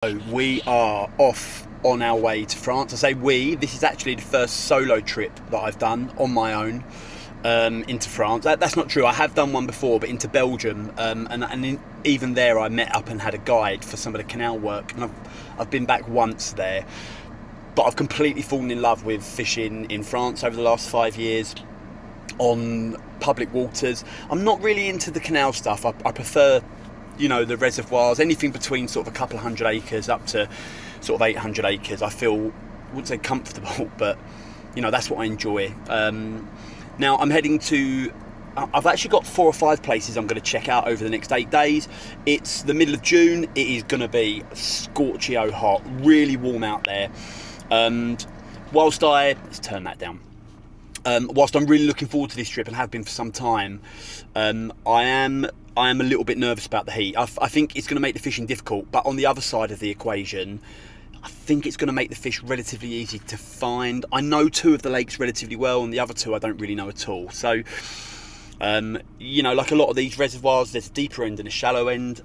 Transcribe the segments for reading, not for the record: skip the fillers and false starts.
So we are off on our way to France. I say we, this is actually the first solo trip that I've done on my own into France. That's not true, I have done one before, but into Belgium, even there I met up and had a guide for some of the canal work, and I've been back once there. But I've completely fallen in love with fishing in France over the last 5 years on public waters. I'm not really into the canal stuff. I prefer, you know, the reservoirs, anything between sort of a couple of 100 acres up to sort of 800 acres. I feel, I wouldn't say comfortable, but you know, that's what I enjoy. Now I'm heading to, I've actually got 4 or 5 places I'm going to check out over the next 8 days. It's the middle of June. It is going to be scorchio hot, really warm out there. And whilst let's turn that down. Whilst I'm really looking forward to this trip and have been for some time, I am a little bit nervous about the heat. I think it's going to make the fishing difficult, but on the other side of the equation, I think it's going to make the fish relatively easy to find. I know 2 of the lakes relatively well, and the other 2 I don't really know at all. So, you know, like a lot of these reservoirs, there's a deeper end and a shallow end.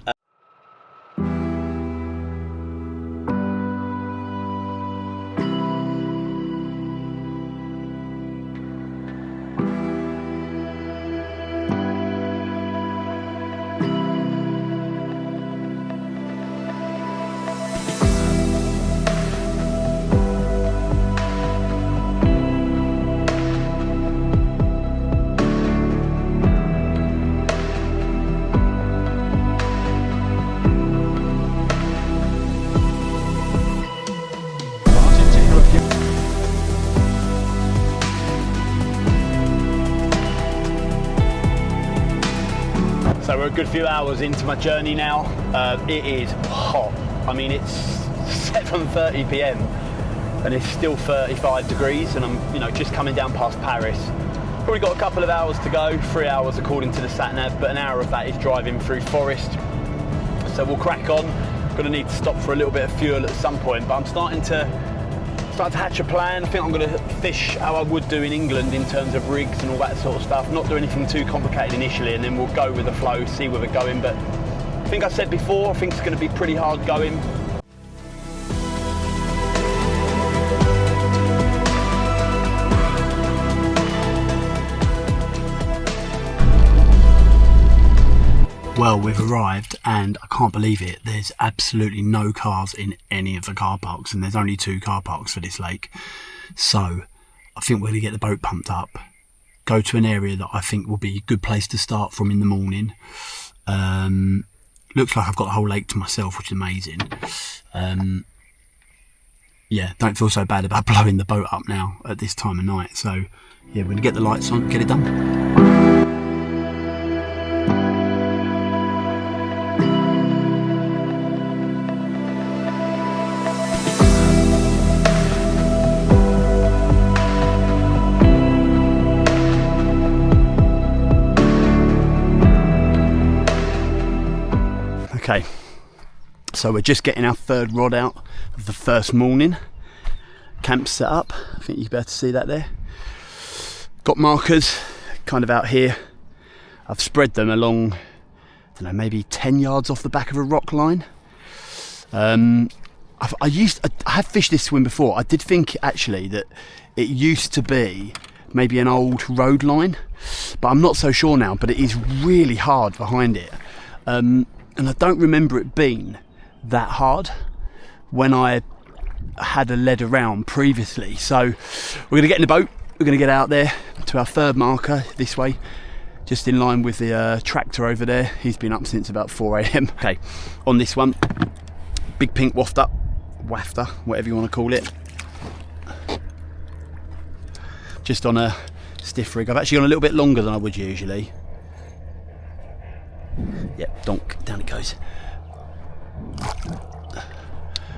So we're a good few hours into my journey now. It is hot. I mean, it's 7:30 p.m. and it's still 35 degrees, and I'm, you know, just coming down past Paris. Probably got a couple of hours to go, 3 hours according to the sat nav, but an hour of that is driving through forest. So we'll crack on. Gonna need to stop for a little bit of fuel at some point, but I'm starting to hatch a plan. I think I'm going to fish how I would do in England in terms of rigs and all that sort of stuff. Not do anything too complicated initially, and then we'll go with the flow, see where we're going. But I think I said before, I think it's going to be pretty hard going. Well, we've arrived, and I can't believe it. There's absolutely no cars in any of the car parks, and there's only 2 car parks for this lake. So I think we're going to get the boat pumped up, go to an area that I think will be a good place to start from in the morning. Looks like I've got the whole lake to myself, which is amazing. Yeah, don't feel so bad about blowing the boat up now at this time of night. So yeah, we're going to get the lights on, get it done. Okay, so we're just getting our 3rd rod out of the first morning. Camp set up, I think you can be able to see that there. Got markers kind of out here. I've spread them along, I don't know, maybe 10 yards off the back of a rock line. I have fished this swim before. I did think actually that it used to be maybe an old road line, but I'm not so sure now, but it is really hard behind it. And I don't remember it being that hard when I had a lead around previously. So we're going to get in the boat, we're going to get out there to our 3rd marker this way, just in line with the tractor over there. He's been up since about 4 a.m. Okay, on this one, big pink wafter, whatever you want to call it. Just on a stiff rig. I've actually gone a little bit longer than I would usually. Yep, donk, down it goes.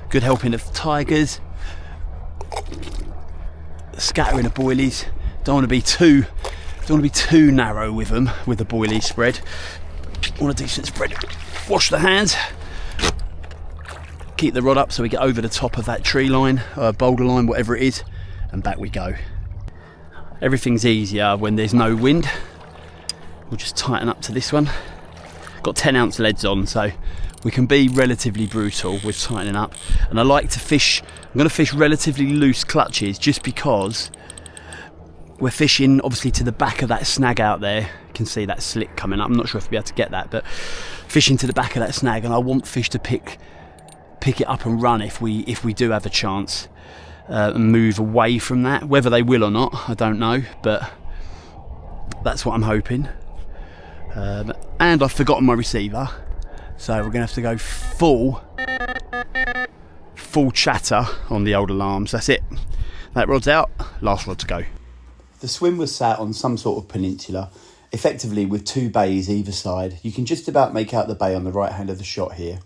Good helping of tigers. Scattering of boilies. Don't want to be too narrow with them, with the boilie spread. Want a decent spread. Wash the hands. Keep the rod up so we get over the top of that tree line, boulder line, whatever it is, and back we go. Everything's easier when there's no wind. We'll just tighten up to this one. Got 10-ounce leads on, so we can be relatively brutal with tightening up. And I like to fish, I'm going to fish relatively loose clutches just because we're fishing obviously to the back of that snag out there. You can see that slick coming up. I'm not sure if we'll be able to get that, but fishing to the back of that snag, and I want fish to pick it up and run if we do have a chance, and move away from that. Whether they will or not, I don't know, but that's what I'm hoping. And I've forgotten my receiver, so we're gonna have to go full chatter on the old alarms. That's it. That rod's out, last rod to go. The swim was sat on some sort of peninsula, effectively with two bays either side. You can just about make out the bay on the right hand of the shot here.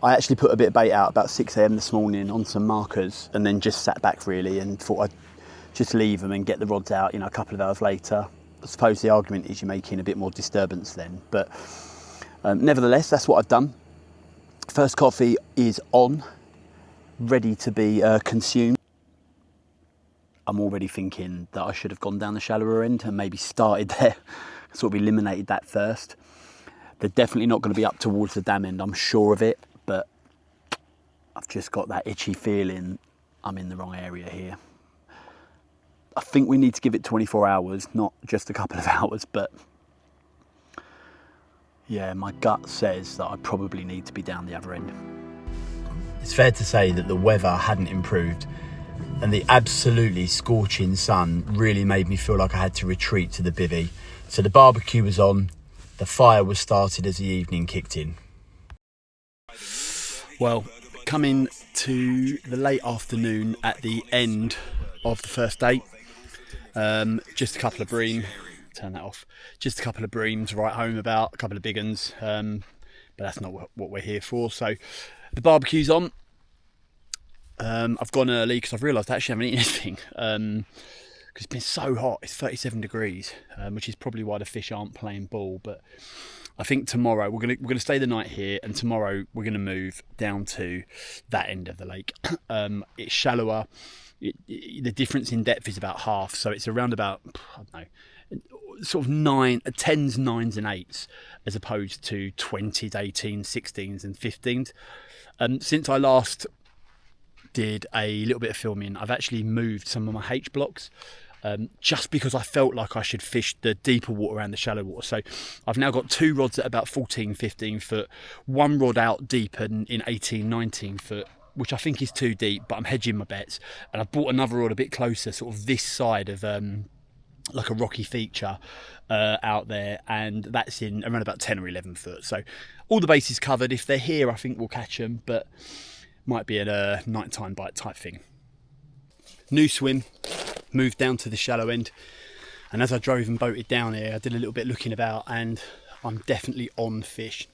I actually put a bit of bait out about 6 AM this morning on some markers, and then just sat back really and thought I'd just leave them and get the rods out, a couple of hours later. I suppose the argument is you're making a bit more disturbance then, but nevertheless, that's what I've done. First coffee is on, ready to be consumed. I'm already thinking that I should have gone down the shallower end and maybe started there, sort of eliminated that first. They're definitely not going to be up towards the dam end, I'm sure of it, but I've just got that itchy feeling I'm in the wrong area here. I think we need to give it 24 hours, not just a couple of hours, but yeah, my gut says that I probably need to be down the other end. It's fair to say that the weather hadn't improved, and the absolutely scorching sun really made me feel like I had to retreat to the bivvy. So the barbecue was on, the fire was started as the evening kicked in. Well, coming to the late afternoon at the end of the first day, just a couple of bream, turn that off, just a couple of bream to write home about, a couple of big uns, but that's not what we're here for. So the barbecue's on. I've gone early because I've realised I actually haven't eaten anything, because it's been so hot. It's 37 degrees, which is probably why the fish aren't playing ball. But I think tomorrow we're gonna stay the night here, and tomorrow we're gonna move down to that end of the lake. It's shallower. The difference in depth is about half, so it's around about, I don't know, sort of 10s, 9s and 8s, as opposed to 20s, 18s, 16s and 15s. Since I last did a little bit of filming, I've actually moved some of my H blocks, just because I felt like I should fish the deeper water around the shallow water. So I've now got two rods at about 14, 15 foot, one rod out deep in 18, 19 foot, which I think is too deep, but I'm hedging my bets. And I bought another rod a bit closer, sort of this side of like a rocky feature out there, and that's in around about 10 or 11 foot. So all the bases covered. If they're here, I think we'll catch them, but might be at a nighttime bite type thing. New swim, moved down to the shallow end, and as I drove and boated down here, I did a little bit looking about, and I'm definitely on fish.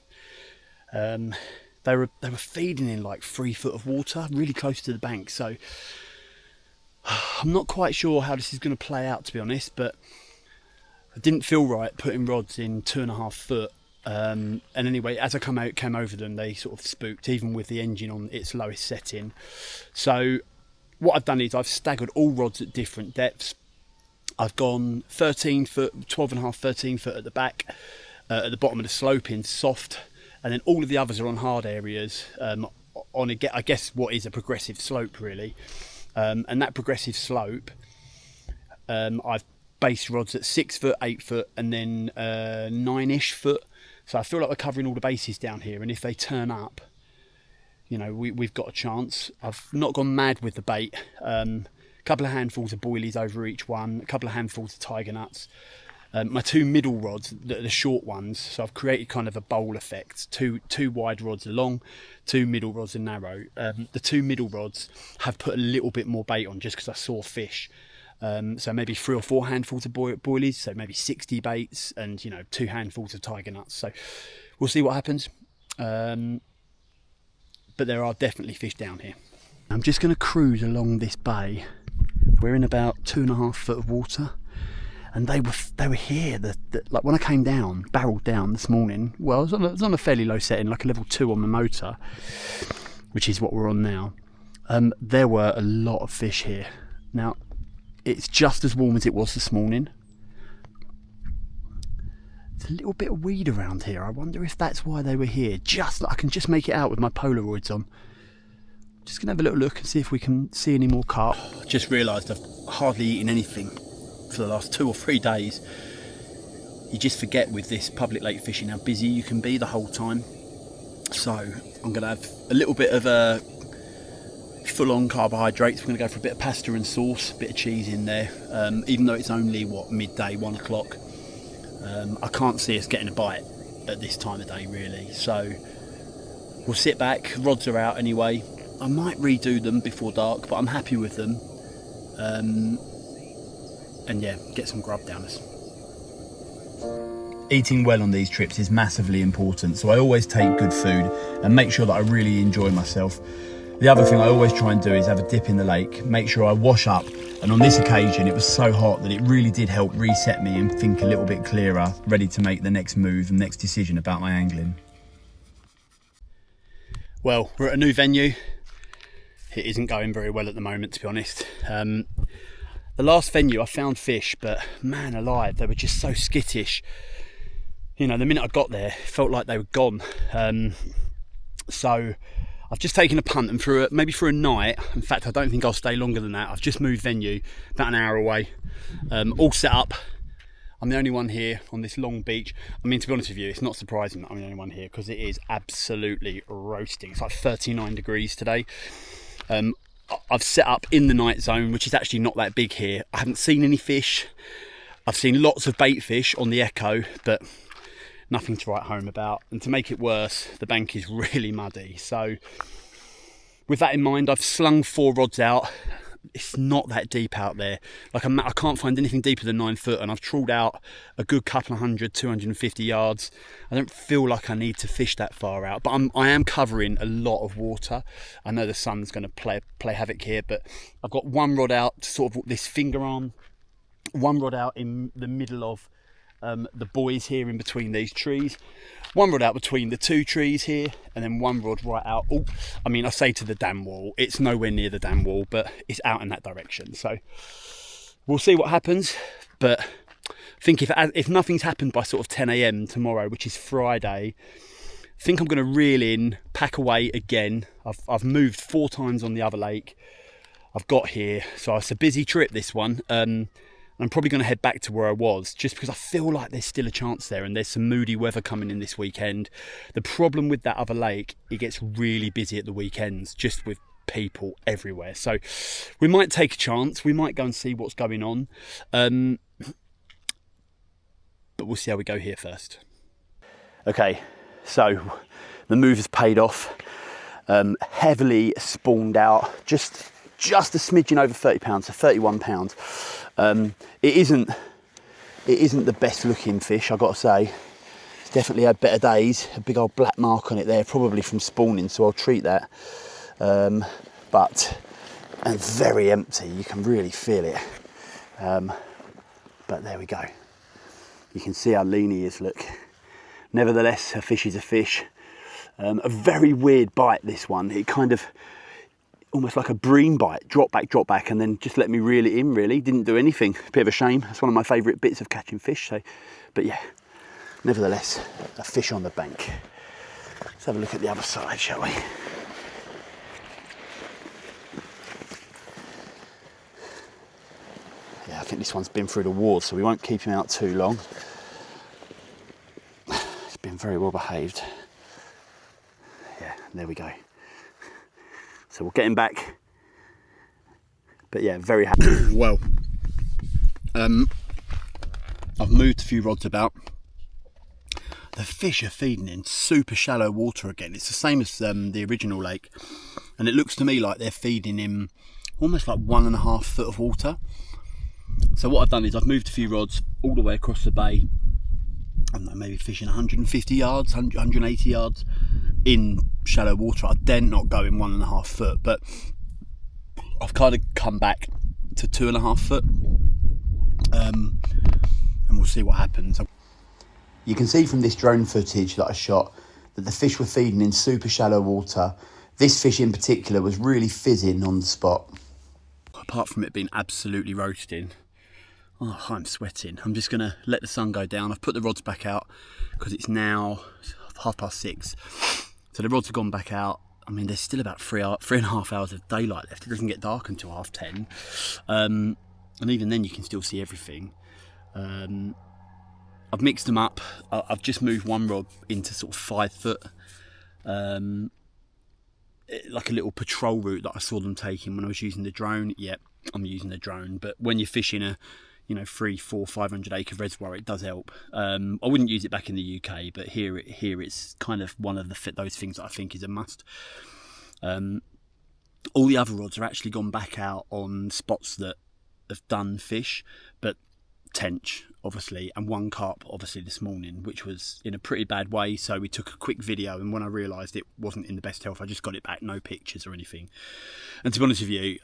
They were feeding in like 3 foot of water, really close to the bank. So I'm not quite sure how this is going to play out, to be honest, but I didn't feel right putting rods in 2.5 foot. And anyway, as I came over them, they sort of spooked, even with the engine on its lowest setting. So what I've done is I've staggered all rods at different depths. I've gone 13 foot, 12.5, 13 foot at the back, at the bottom of the slope in soft, and then all of the others are on hard areas, on I guess what is a progressive slope really. And that progressive slope, I've based rods at 6 foot, 8 foot, and then 9-ish foot. So I feel like we're covering all the bases down here, and if they turn up, we've got a chance. I've not gone mad with the bait. A couple of handfuls of boilies over each one, a couple of handfuls of tiger nuts. My two middle rods, the short ones, so I've created kind of a bowl effect. Two wide rods are long, two middle rods are narrow. The two middle rods have put a little bit more bait on just because I saw fish. So maybe 3 or 4 handfuls of boilies, so maybe 60 baits, and 2 handfuls of tiger nuts. So we'll see what happens. But there are definitely fish down here. I'm just going to cruise along this bay. We're in about 2.5 foot of water. And they were here. Like when I came down, barreled down this morning. Well, it was on a fairly low setting, like a level 2 on the motor, which is what we're on now. There were a lot of fish here. Now, it's just as warm as it was this morning. There's a little bit of weed around here. I wonder if that's why they were here. I can just make it out with my Polaroids on. Just gonna have a little look and see if we can see any more carp. Just realised I've hardly eaten anything for the last 2 or 3 days. You just forget with this public lake fishing how busy you can be the whole time. So I'm gonna have a little bit of a full-on carbohydrates. We're gonna go for a bit of pasta and sauce, a bit of cheese in there. Even though it's only midday, 1 o'clock. I can't see us getting a bite at this time of day really. So we'll sit back. Rods are out anyway. I might redo them before dark, but I'm happy with them. And yeah, get some grub down us. Eating well on these trips is massively important, so I always take good food and make sure that I really enjoy myself. The other thing I always try and do is have a dip in the lake, make sure I wash up, and on this occasion it was so hot that it really did help reset me and think a little bit clearer, ready to make the next move and next decision about my angling. Well, we're at a new venue. It isn't going very well at the moment, to be honest. The last venue I found fish, but man alive, they were just so skittish. You know, the minute I got there, it felt like they were gone. So I've just taken a punt, and maybe for a night, in fact I don't think I'll stay longer than that. I've just moved venue, about an hour away, all set up. I'm the only one here on this long beach. I mean, to be honest with you, it's not surprising that I'm the only one here because it is absolutely roasting. It's like 39 degrees today. I've set up in the night zone, which is actually not that big here. I haven't seen any fish. I've seen lots of bait fish on the Echo, but nothing to write home about. And to make it worse, the bank is really muddy. So with that in mind, I've slung 4 rods out. It's not that deep out there. Like I can't find anything deeper than 9 foot, and I've trawled out a good couple of 250 yards. I don't feel like I need to fish that far out, but I am covering a lot of water. I know the sun's going to play havoc here, but I've got 1 rod out, sort of this finger arm, 1 rod out in the middle of the buoys here in between these trees, 1 rod out between the 2 trees here, and then 1 rod right out. Oh, I mean, I say to the dam wall, it's nowhere near the dam wall, but it's out in that direction. So we'll see what happens. But I think if nothing's happened by sort of 10 a.m. tomorrow, which is Friday, I think I'm going to reel in, pack away again. I've moved 4 times on the other lake. I've got here, so it's a busy trip, this one. I'm probably going to head back to where I was, just because I feel like there's still a chance there, and there's some moody weather coming in this weekend. The problem with that other lake, it gets really busy at the weekends, just with people everywhere. So we might take a chance. We might go and see what's going on. But we'll see how we go here first. Okay, so the move has paid off. Heavily spawned out, just a smidgen over 30 pounds, so 31 pounds. It isn't the best looking fish, I've got to say. It's definitely had better days. A big old black mark on it there, probably from spawning, so I'll treat that. And very empty, you can really feel it. But there we go. You can see how lean he is, look. Nevertheless, a fish is a fish. A very weird bite, this one. It kind of, almost like a bream bite, drop back, and then just let me reel it in, really. Didn't do anything. A bit of a shame. That's one of my favourite bits of catching fish. So, but yeah, nevertheless, a fish on the bank. Let's have a look at the other side, shall we? Yeah, I think this one's been through the ward, so we won't keep him out too long. It's been very well behaved. Yeah, there we go. So we'll get him back. But yeah, very happy. Well, I've moved a few rods about. The fish are feeding in super shallow water again. It's the same as the original lake. And it looks to me like they're feeding in almost like 1.5 foot of water. So what I've done is I've moved a few rods all the way across the bay. I don't know, maybe fishing 150 yards, 180 yards in shallow water. I dare not go in 1.5 foot, but I've kind of come back to 2.5 foot, and we'll see what happens. You can see from this drone footage that I shot that the fish were feeding in super shallow water. This fish in particular was really fizzing on the spot. Apart from it being absolutely roasting, Oh, I'm sweating. I'm just going to let the sun go down. I've put the rods back out because it's now 6:30. So the rods have gone back out. I mean, there's still about 3.5 hours of daylight left. It doesn't get dark until 10:30. And even then you can still see everything. I've mixed them up. I've just moved one rod into sort of 5 foot. Like a little patrol route that I saw them taking when I was using the drone. Yep, I'm using the drone. But when you're fishing a 300, 400, 500 acre reservoir, it does help. I wouldn't use it back in the UK, but here it's kind of one of those things that I think is a must. All the other rods are actually gone back out on spots that have done fish, but tench obviously, and one carp obviously this morning, which was in a pretty bad way. So we took a quick video, and when I realised it wasn't in the best health, I just got it back, no pictures or anything. And to be honest with you,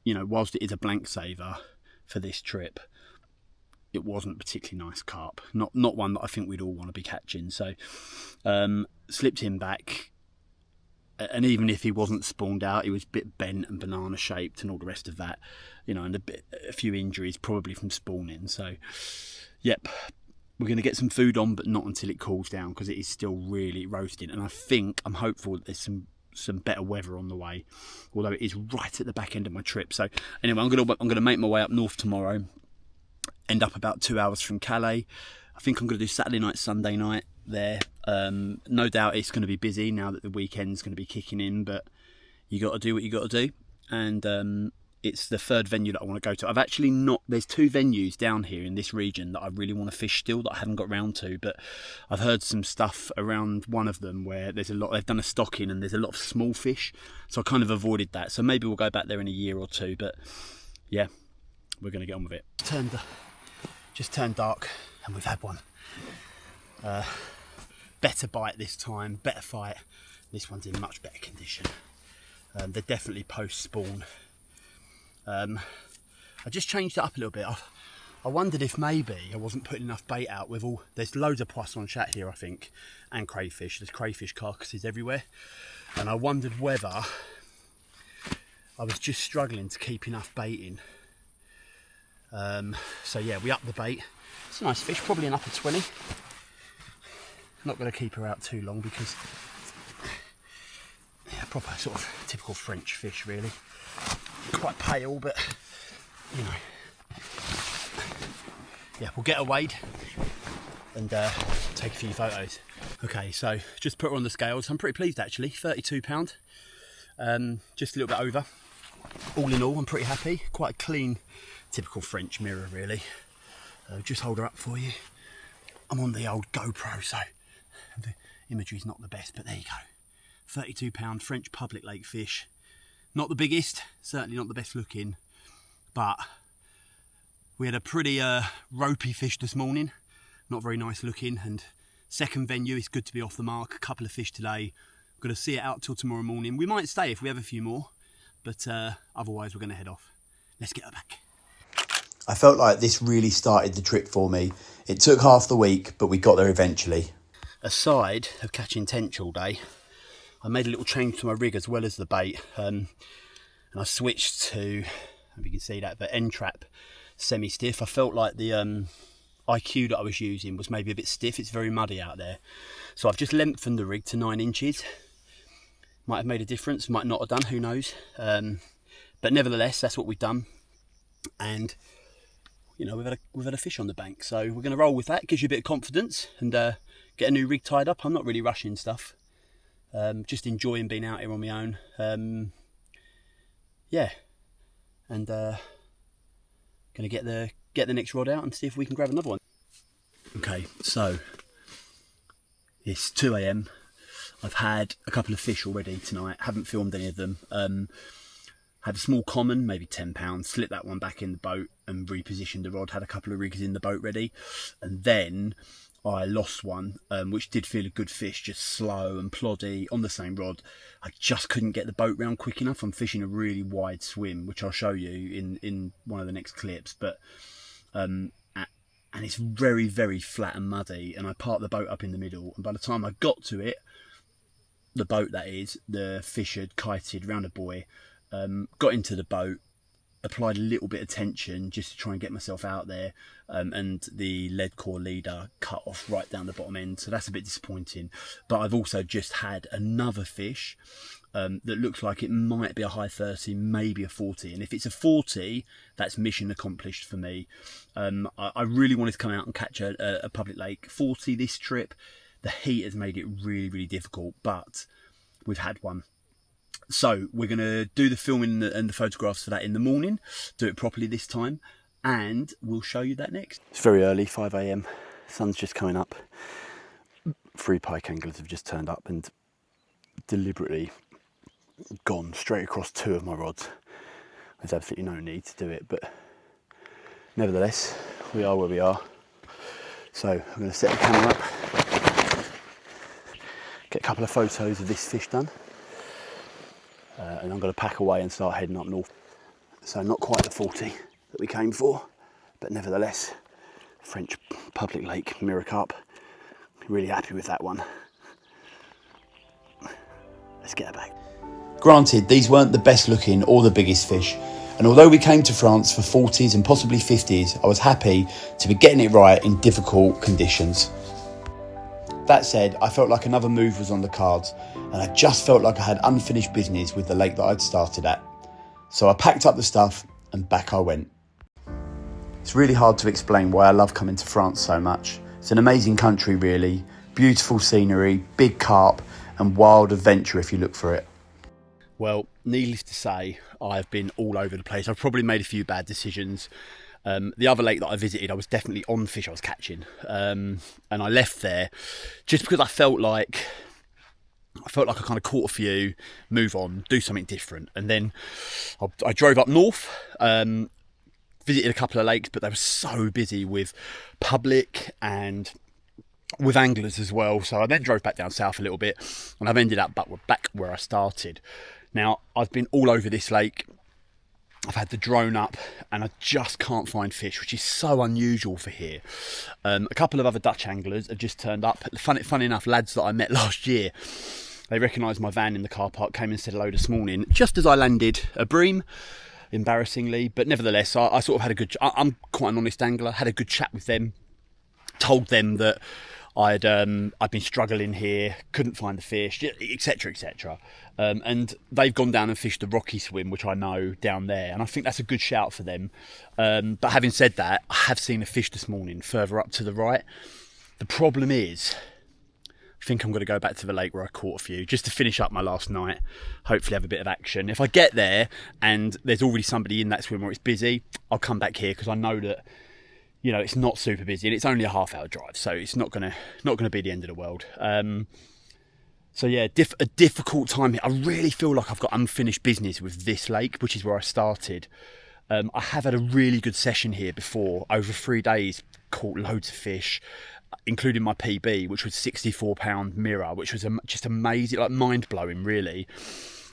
whilst it is a blank saver for this trip, it wasn't particularly nice carp, not one that I think we'd all want to be catching. So slipped him back, and even if he wasn't spawned out, he was a bit bent and banana shaped and all the rest of that, and a few injuries probably from spawning. So yep, we're going to get some food on, but not until it cools down, because it is still really roasting. And I'm hopeful that there's some better weather on the way, although it is right at the back end of my trip. So anyway, I'm going to make my way up north tomorrow, end up about 2 hours from Calais. I think I'm going to do Saturday night, Sunday night there. No doubt it's going to be busy now that the weekend's going to be kicking in, but you got to do what you got to do. And it's the third venue that I want to go to. There's 2 venues down here in this region that I really want to fish still, that I haven't got round to, but I've heard some stuff around one of them where they've done a stocking and there's a lot of small fish, so I kind of avoided that. So maybe we'll go back there in a year or two, but yeah, we're going to get on with it. Just turned dark and we've had one. Better bite this time, better fight. This one's in much better condition. They're definitely post-spawn. I just changed it up a little bit. I wondered if maybe I wasn't putting enough bait out with there's loads of poisson chat here, I think, and crayfish. There's crayfish carcasses everywhere. And I wondered whether I was just struggling to keep enough bait in. So yeah, we upped the bait. It's a nice fish, probably an upper 20. Not going to keep her out too long because, yeah, proper sort of typical French fish really. Quite pale, but yeah, we'll get her weighed and take a few photos. Okay, so just put her on the scales. I'm pretty pleased actually, £32, just a little bit over. All in all, I'm pretty happy. Quite a clean, typical French mirror really. Just hold her up for you. I'm on the old GoPro, so the imagery's not the best, but there you go. £32 French public lake fish. Not the biggest, certainly not the best looking, but we had a pretty ropey fish this morning. Not very nice looking, and second venue, it's good to be off the mark. A couple of fish today. We're going to see it out till tomorrow morning. We might stay if we have a few more, but otherwise we're going to head off. Let's get her back. I felt like this really started the trip for me. It took half the week, but we got there eventually. Aside of catching tench all day, I made a little change to my rig as well as the bait, and I switched to, if you can see that, but end trap semi-stiff. I felt like the IQ that I was using was maybe a bit stiff. It's very muddy out there, so I've just lengthened the rig to 9 inches. Might have made a difference, might not have done, who knows, but nevertheless that's what we've done. And we've had a fish on the bank, so we're going to roll with that. Gives you a bit of confidence and get a new rig tied up. I'm not really rushing stuff, just enjoying being out here on my own. Yeah, and going to get the next rod out and see if we can grab another one. Okay, so it's 2 AM. I've had a couple of fish already tonight. Haven't filmed any of them. Had a small common, maybe £10, slipped that one back in the boat and repositioned the rod, had a couple of rigs in the boat ready, and then I lost one, which did feel a good fish, just slow and ploddy on the same rod. I just couldn't get the boat round quick enough. I'm fishing a really wide swim, which I'll show you in one of the next clips, but and it's very, very flat and muddy, and I parked the boat up in the middle, and by the time I got to it, the boat that is, the fish had kited round a buoy. Got into the boat, applied a little bit of tension just to try and get myself out there, and the lead core leader cut off right down the bottom end, so that's a bit disappointing. But I've also just had another fish that looks like it might be a high 30, maybe a 40, and if it's a 40, that's mission accomplished for me. I really wanted to come out and catch a public lake 40 this trip. The heat has made it really difficult, but we've had one. So we're going to do the filming and the photographs for that in the morning, do it properly this time, and we'll show you that next. It's very early, 5 AM, sun's just coming up. 3 pike anglers have just turned up and deliberately gone straight across 2 of my rods. There's absolutely no need to do it, but nevertheless, we are where we are. So I'm going to set the camera up, get a couple of photos of this fish done. And I'm going to pack away and start heading up north. So not quite the 40 that we came for, but nevertheless, French public lake, mirror carp. Really happy with that one. Let's get her back. Granted, these weren't the best looking or the biggest fish, and although we came to France for 40s and possibly 50s, I was happy to be getting it right in difficult conditions. That said, I felt like another move was on the cards, and I just felt like I had unfinished business with the lake that I'd started at. So I packed up the stuff and back I went. It's really hard to explain why I love coming to France so much. It's an amazing country really, beautiful scenery, big carp and wild adventure if you look for it. Well, needless to say, I've been all over the place. I've probably made a few bad decisions. The other lake that I visited, I was definitely on fish I was catching, and I left there just because I felt like I kind of caught a few, move on, do something different. And then I drove up north, visited a couple of lakes, but they were so busy with public and with anglers as well. So I then drove back down south a little bit, and I've ended up back where I started. Now, I've been all over this lake. I've had the drone up and I just can't find fish, which is so unusual for here. A couple of other Dutch anglers have just turned up. Funny enough, lads that I met last year, they recognised my van in the car park, came and said hello this morning, just as I landed a bream, embarrassingly. But nevertheless, I sort of had a good... I'm quite an honest angler, had a good chat with them, told them that I'd been struggling here, couldn't find the fish, etc, etc. And they've gone down and fished the Rocky Swim, which I know down there, and I think that's a good shout for them. But having said that, I have seen a fish this morning further up to the right. The problem is, I think I'm going to go back to the lake where I caught a few, just to finish up my last night, hopefully have a bit of action. If I get there and there's already somebody in that swim or it's busy, I'll come back here, because I know that, you know, it's not super busy and it's only a half-hour drive, so it's not gonna be the end of the world. So yeah, a difficult time here. I really feel like I've got unfinished business with this lake, which is where I started. I have had a really good session here before. Over 3 days, caught loads of fish, including my PB, which was 64-pound mirror, which was just amazing, like mind-blowing, really.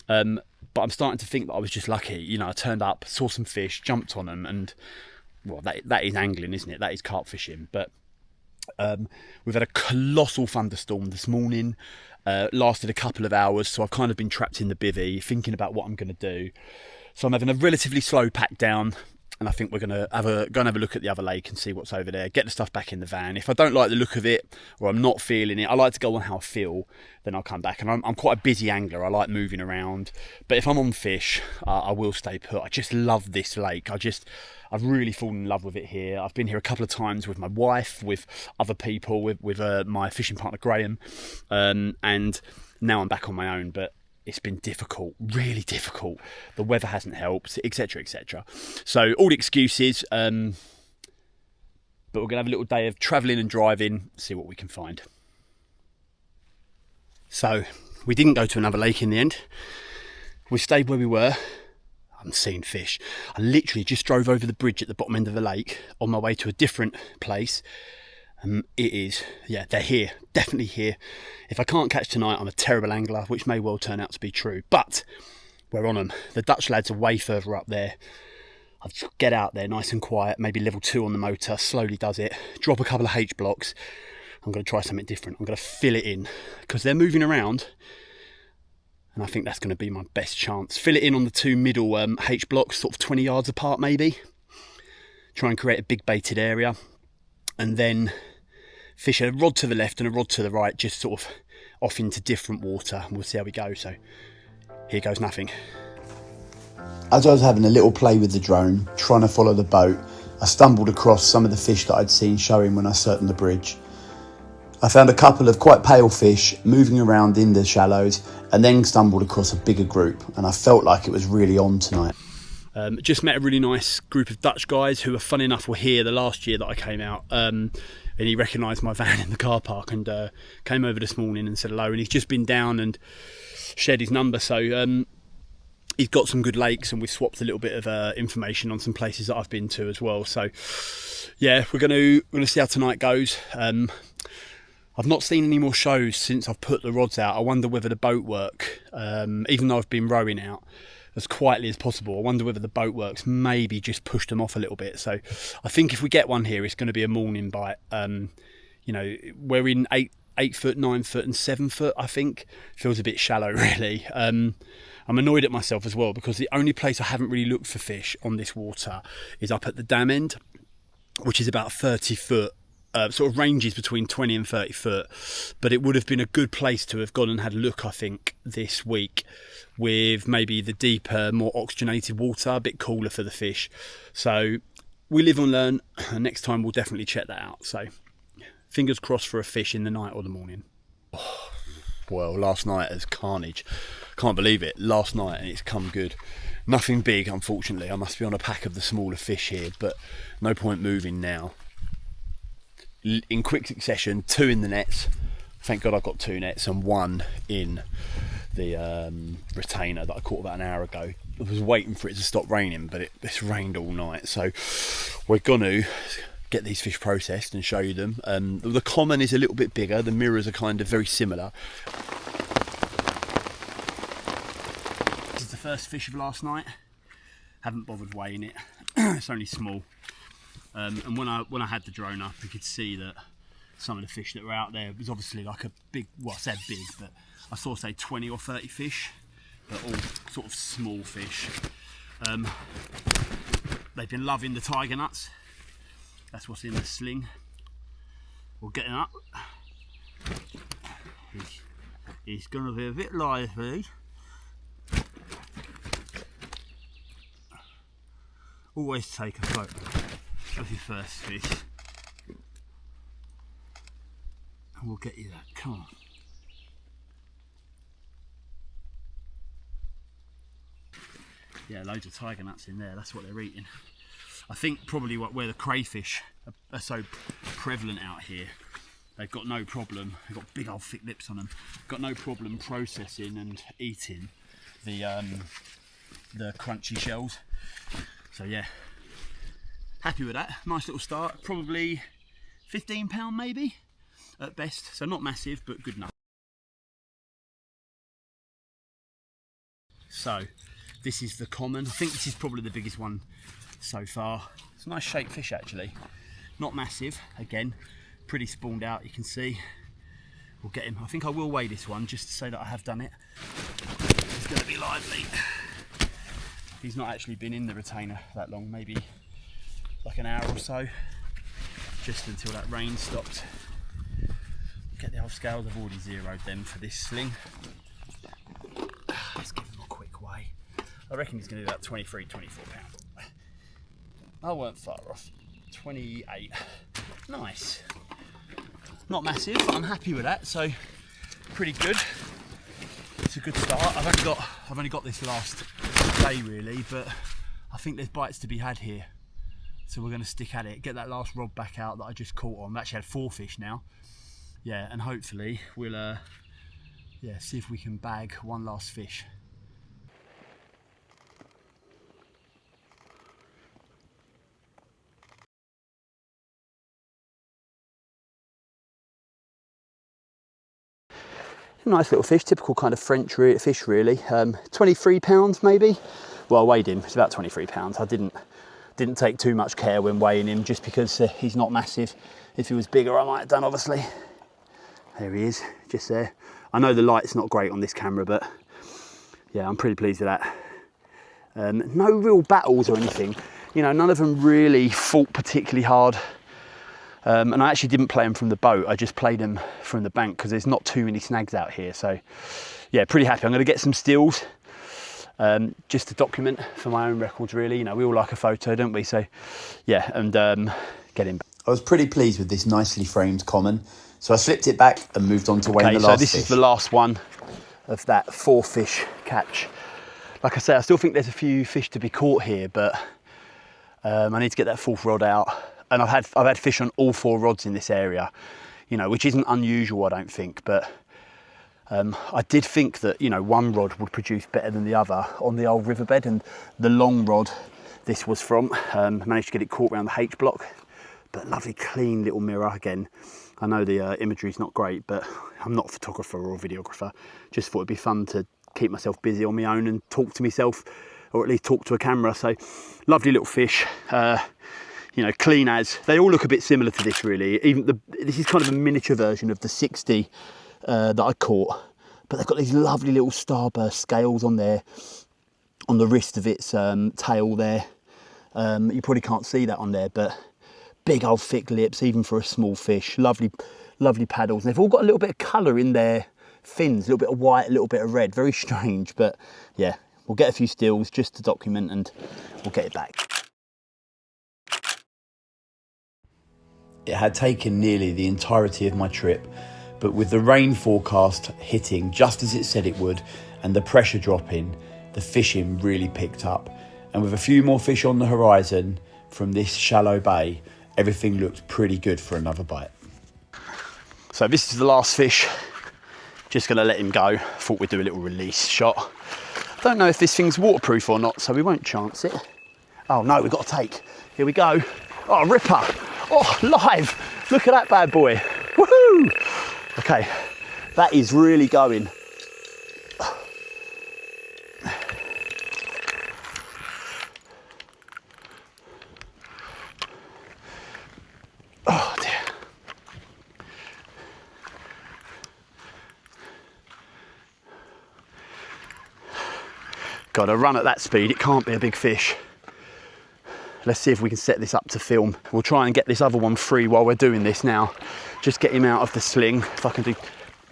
But I'm starting to think that I was just lucky. You know, I turned up, saw some fish, jumped on them, and well, that is angling, isn't it? That is carp fishing. But we've had a colossal thunderstorm this morning. Lasted a couple of hours, so I've kind of been trapped in the bivvy, thinking about what I'm going to do. So I'm having a relatively slow pack down, and I think we're going to have a look at the other lake and see what's over there, get the stuff back in the van. If I don't like the look of it, or I'm not feeling it, I like to go on how I feel, then I'll come back. And I'm quite a busy angler, I like moving around, but if I'm on fish, I will stay put. I just love this lake. I've really fallen in love with it here. I've been here a couple of times with my wife, with other people, with my fishing partner Graham, and now I'm back on my own, but it's been difficult, really difficult. The weather hasn't helped, etc, etc. So all the excuses, but we're going to have a little day of travelling and driving, see what we can find. So we didn't go to another lake in the end. We stayed where we were. I'm seeing fish. I literally just drove over the bridge at the bottom end of the lake on my way to a different place. It is, yeah, they're here, definitely here. If I can't catch tonight, I'm a terrible angler, which may well turn out to be true, but we're on them. The Dutch lads are way further up there. I'll just get out there nice and quiet, maybe level 2 on the motor, slowly does it, drop a couple of H blocks. I'm going to try something different. I'm going to fill it in, because they're moving around. And I think that's going to be my best chance. Fill it in on the two middle H blocks, sort of 20 yards apart maybe. Try and create a big baited area. And then fish a rod to the left and a rod to the right, just sort of off into different water. And we'll see how we go. So here goes nothing. As I was having a little play with the drone, trying to follow the boat, I stumbled across some of the fish that I'd seen showing when I circled the bridge. I found a couple of quite pale fish moving around in the shallows and then stumbled across a bigger group, and I felt like it was really on tonight. Just met a really nice group of Dutch guys who were, funny enough, were here the last year that I came out, and he recognised my van in the car park and came over this morning and said hello, and he's just been down and shared his number, so he's got some good lakes, and we've swapped a little bit of information on some places that I've been to as well. So yeah, we're gonna see how tonight goes. I've not seen any more shows since I've put the rods out. I wonder whether the boat work, even though I've been rowing out as quietly as possible, I wonder whether the boat works maybe just pushed them off a little bit. So I think if we get one here, it's going to be a morning bite. You know, we're in 8 foot, 9 foot and 7 foot, I think. Feels a bit shallow really. I'm annoyed at myself as well because the only place I haven't really looked for fish on this water is up at the dam end, which is about 30 foot. Sort of ranges between 20 and 30 foot, but it would have been a good place to have gone and had a look, I think, this week with maybe the deeper, more oxygenated water, a bit cooler for the fish. So we live and learn, and next time we'll definitely check that out. So fingers crossed for a fish in the night or the morning. Oh, well, last night was carnage. Can't believe it, last night, and it's come good. Nothing big, unfortunately. I must be on a pack of the smaller fish here, but no point moving now. In quick succession, 2 in the nets. Thank God I got 2 nets and 1 in the retainer that I caught about an hour ago. I was waiting for it to stop raining, but it's rained all night, so we're gonna get these fish processed and show you them. The common is a little bit bigger, the mirrors are kind of very similar. This is the first fish of last night. Haven't bothered weighing it. It's only small. And when I had the drone up, you could see that some of the fish that were out there was obviously like a big, well, I said big, but I saw say 20 or 30 fish, but all sort of small fish. They've been loving the tiger nuts. That's what's in the sling. We'll get him up. He's going to be a bit lively. Always take a photo of your first fish, and we'll get you that. Come on. Yeah, loads of tiger nuts in there. That's what they're eating. I think probably where the crayfish are so prevalent out here, they've got no problem. They've got big old thick lips on them. Got no problem processing and eating the crunchy shells. So yeah. Happy with that, nice little start, probably £15 maybe at best, so not massive but good enough. So this is the common, I think this is probably the biggest one so far. It's a nice shaped fish actually, not massive, again, pretty spawned out, you can see. We'll get him, I think I will weigh this one just to say that I have done it. It's going to be lively. He's not actually been in the retainer that long, maybe like an hour or so, just until that rain stopped. Get the old scales, I've already zeroed them for this sling. Let's give him a quick weigh. I reckon he's going to be about 23, 24 pounds. I weren't far off. 28. Nice. Not massive, but I'm happy with that, so pretty good. It's a good start. I've only got this last day really, but I think there's bites to be had here. So we're going to stick at it, get that last rod back out that I just caught on. I've actually had 4 fish now. Yeah, and hopefully we'll see if we can bag one last fish. Nice little fish, typical kind of French fish really. 23 pounds maybe. Well, I weighed him, it's about 23 pounds. I didn't take too much care when weighing him just because he's not massive. If he was bigger I might have done obviously. There he is, just there. I know the light's not great on this camera, but yeah, I'm pretty pleased with that. No real battles or anything, you know, none of them really fought particularly hard. And I actually didn't play them from the boat, I just played them from the bank because there's not too many snags out here. So yeah, pretty happy. I'm going to get some stills just to document for my own records really. You know, we all like a photo, don't we? So yeah, and get him. I was pretty pleased with this nicely framed common, so I slipped it back and moved on to weighing the last fish. So this is the last one of that 4 fish catch. Like I say, I still think there's a few fish to be caught here, but I need to get that 4th rod out. And I've had fish on all 4 rods in this area, you know, which isn't unusual, I don't think. But I did think that, you know, one rod would produce better than the other on the old riverbed. And the long rod this was from, managed to get it caught around the H block. But lovely, clean little mirror again. I know the imagery is not great, but I'm not a photographer or a videographer. Just thought it'd be fun to keep myself busy on my own and talk to myself, or at least talk to a camera. So lovely little fish, you know, clean as. They all look a bit similar to this really. Even this is kind of a miniature version of the 60 that I caught, but they've got these lovely little starburst scales on there, on the wrist of its tail there. You probably can't see that on there, but big old thick lips, even for a small fish. Lovely, lovely paddles. And they've all got a little bit of colour in their fins, a little bit of white, a little bit of red. Very strange, but yeah, we'll get a few stills just to document and we'll get it back. It had taken nearly the entirety of my trip, but with the rain forecast hitting just as it said it would and the pressure dropping, the fishing really picked up. And with a few more fish on the horizon from this shallow bay, everything looked pretty good for another bite. So this is the last fish. Just gonna let him go. Thought we'd do a little release shot. Don't know if this thing's waterproof or not, so we won't chance it. Oh no, we've got to take. Here we go. Oh, ripper. Oh, live. Look at that bad boy. Woohoo! Okay, that is really going. Oh dear. Got to run at that speed, it can't be a big fish. Let's see if we can set this up to film. We'll try and get this other one free while we're doing this now. Just get him out of the sling. If I can do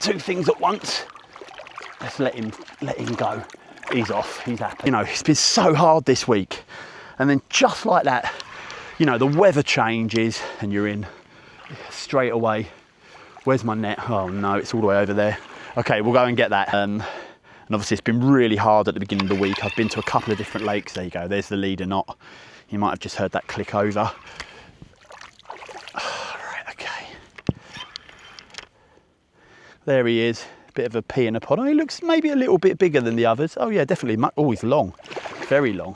2 things at once. Let's let him go. He's off, he's happy. You know, it's been so hard this week. And then just like that, you know, the weather changes and you're in straight away. Where's my net? Oh no, it's all the way over there. Okay, we'll go and get that. And obviously it's been really hard at the beginning of the week. I've been to a couple of different lakes. There you go, there's the leader knot. You might have just heard that click over. Right, okay. There he is, bit of a pea in a pod. Oh, he looks maybe a little bit bigger than the others. Oh yeah, definitely, oh, he's long, very long.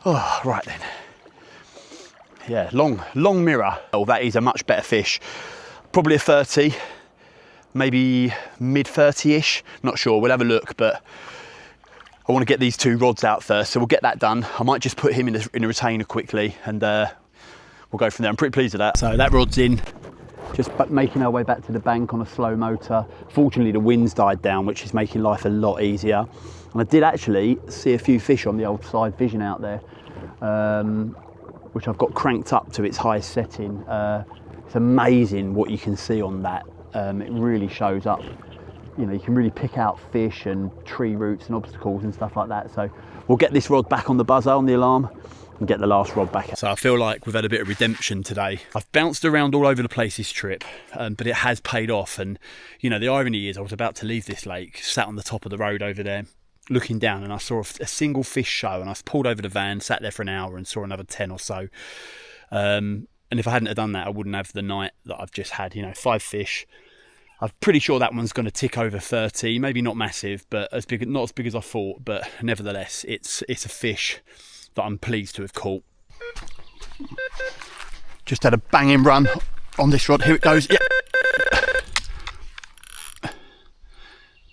Oh, right then. Yeah, long mirror. Oh, that is a much better fish. Probably a 30, maybe mid 30-ish. Not sure, we'll have a look, but I want to get these 2 rods out first, so we'll get that done. I might just put him in a retainer quickly and we'll go from there. I'm pretty pleased with that. So that rod's in, just making our way back to the bank on a slow motor. Fortunately, the wind's died down, which is making life a lot easier. And I did actually see a few fish on the old side vision out there, which I've got cranked up to its highest setting. It's amazing what you can see on that. It really shows up. You know, you can really pick out fish and tree roots and obstacles and stuff like that. So we'll get this rod back on the buzzer, on the alarm, and get the last rod back. So I feel like we've had a bit of redemption today. I've bounced around all over the place this trip, but it has paid off. And, you know, the irony is I was about to leave this lake, sat on the top of the road over there, looking down, and I saw a single fish show, and I pulled over the van, sat there for an hour and saw another 10 or so. And if I hadn't have done that, I wouldn't have the night that I've just had, you know, 5 fish. I'm pretty sure that one's going to tick over 30, maybe not massive, but not as big as I thought, but nevertheless, it's a fish that I'm pleased to have caught. Just had a banging run on this rod. Here it goes. Yeah.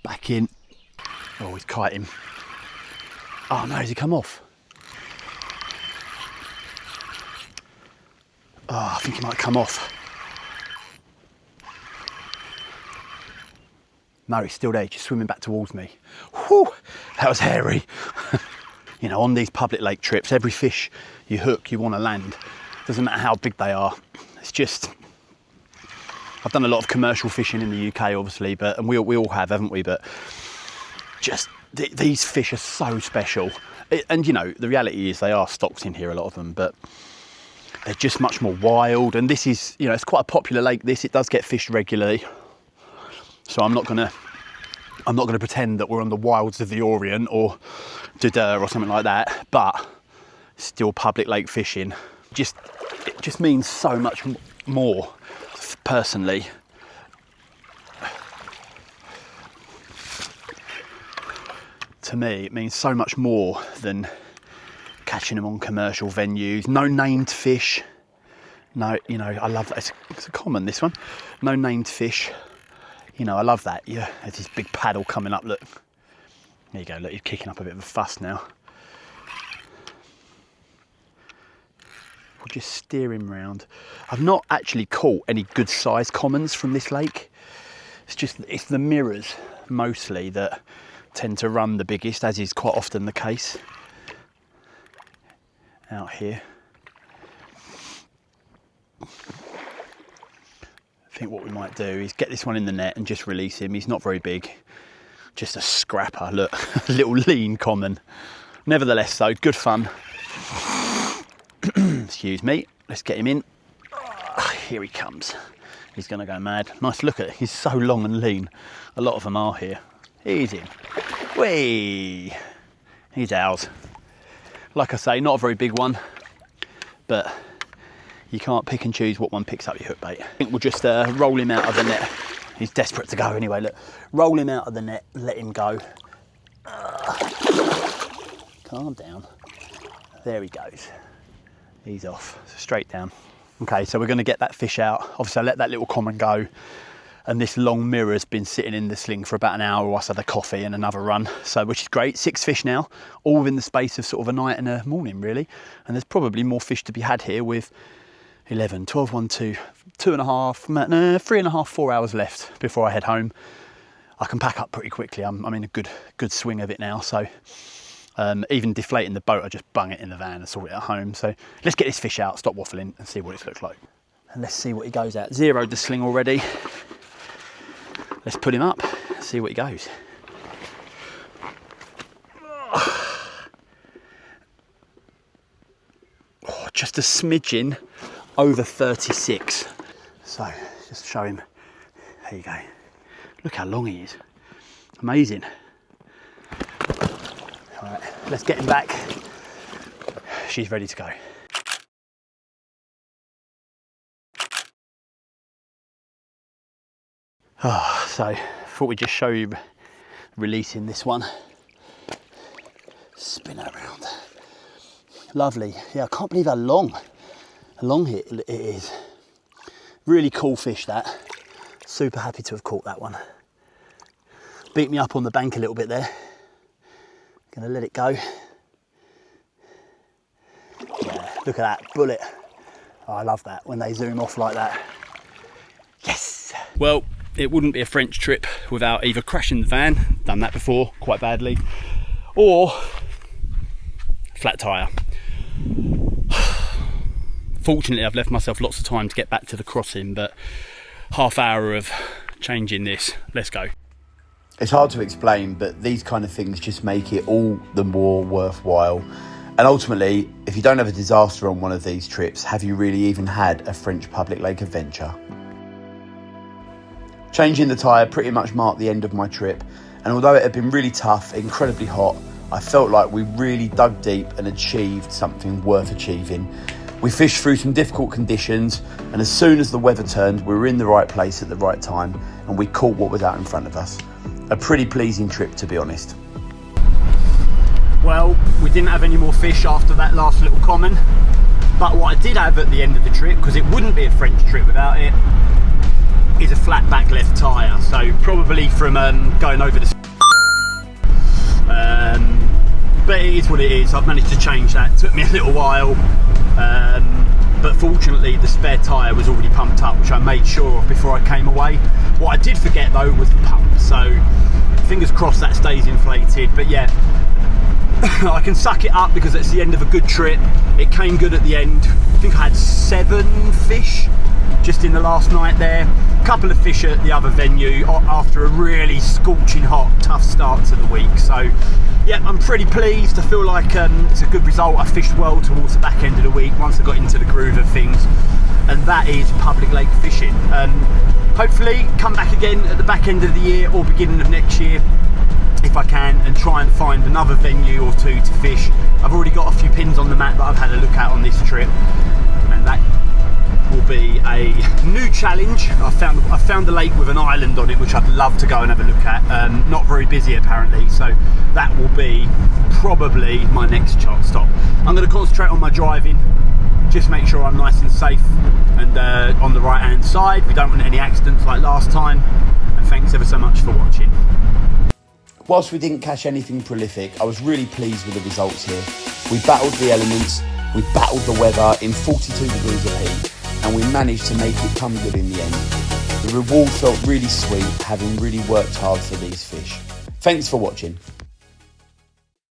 Back in. Oh, he's kiting. Oh no, has he come off? Oh, I think he might come off. No, he's still there, just swimming back towards me. Whew, that was hairy. You know, on these public lake trips, every fish you hook, you want to land. Doesn't matter how big they are. It's just, I've done a lot of commercial fishing in the UK, obviously, and we all have, haven't we? But just, these fish are so special. And, you know, the reality is they are stocked in here, a lot of them, but they're just much more wild. And this is, you know, it's quite a popular lake, this. It does get fished regularly. So I'm not gonna pretend that we're on the wilds of the Orient or Dodder or something like that, but still public lake fishing. It just means so much more, personally. To me, it means so much more than catching them on commercial venues. No named fish. No, you know, I love that. It's a common, this one. No named fish. You know, I love that. Yeah, there's this big paddle coming up, look. There you go, look, he's kicking up a bit of a fuss now. We'll just steer him round. I've not actually caught any good sized commons from this lake. It's the mirrors, mostly, that tend to run the biggest, as is quite often the case out here. I think what we might do is get this one in the net and just release him. He's not very big, just a scrapper, look, a little lean common. Nevertheless though, good fun. Excuse me, let's get him in. Oh, here he comes. He's gonna go mad. Nice look at it, he's so long and lean. A lot of them are here. He's in. Whee! He's ours. Like I say, not a very big one, but you can't pick and choose what one picks up your hook bait. I think we'll just roll him out of the net. He's desperate to go anyway, look. Roll him out of the net, let him go. Calm down. There he goes. He's off, straight down. Okay, so we're gonna get that fish out. Obviously I let that little common go, and this long mirror's been sitting in the sling for about an hour whilst I had a coffee and another run. So, which is great, 6 fish now, all within the space of sort of a night and a morning really. And there's probably more fish to be had here with 11, 12, 1, 2, 2.5, 3.5, 4 hours left before I head home. I can pack up pretty quickly. I'm in a good swing of it now. So even deflating the boat, I just bung it in the van and sort it at home. So let's get this fish out, stop waffling and see what it looks like. And let's see what he goes at. Zeroed the sling already. Let's put him up, see what he goes. Oh, just a smidgen over 36. So just show him. There you go. Look how long he is. Amazing. All right, let's get him back. She's ready to go. Oh, so thought we'd just show you releasing this one. Spin it around. Lovely. Yeah, I can't believe how long it is. Really cool fish, that. Super happy to have caught that one. Beat me up on the bank a little bit there. Gonna let it go. Yeah, look at that bullet. Oh, I love that when they zoom off like that. Yes. Well, it wouldn't be a French trip without either crashing the van, done that before quite badly, or flat tyre. Fortunately, I've left myself lots of time to get back to the crossing, but half hour of changing this. Let's go. It's hard to explain, but these kind of things just make it all the more worthwhile. And ultimately, if you don't have a disaster on one of these trips, have you really even had a French public lake adventure? Changing the tyre pretty much marked the end of my trip, and although it had been really tough, incredibly hot, I felt like we really dug deep and achieved something worth achieving. We fished through some difficult conditions, and as soon as the weather turned, we were in the right place at the right time, and we caught what was out in front of us. A pretty pleasing trip, to be honest. Well, we didn't have any more fish after that last little common, but what I did have at the end of the trip, because it wouldn't be a French trip without it, is a flat back left tyre. So probably from going over the but it is what it is. I've managed to change that. It took me a little while, but fortunately the spare tyre was already pumped up, which I made sure of before I came away. What I did forget though was the pump, so fingers crossed that stays inflated. But yeah, I can suck it up because it's the end of a good trip. It came good at the end. I think I had 7 fish just in the last night there. A couple of fish at the other venue after a really scorching hot, tough start to the week. So yeah, I'm pretty pleased. I feel like it's a good result. I fished well towards the back end of the week once I got into the groove of things, and that is public lake fishing. Hopefully come back again at the back end of the year or beginning of next year if I can, and try and find another venue or two to fish. I've already got a few pins on the map that I've had a look at on this trip, and that will be a new challenge. I found a lake with an island on it which I'd love to go and have a look at. Not very busy apparently, so that will be probably my next stop. I'm going to concentrate on my driving, just make sure I'm nice and safe and on the right hand side. We don't want any accidents like last time, and thanks ever so much for watching. Whilst we didn't catch anything prolific, I was really pleased with the results here. We battled the elements, we battled the weather in 42 degrees of heat, and we managed to make it come good in the end. The reward felt really sweet, having really worked hard for these fish. Thanks for watching.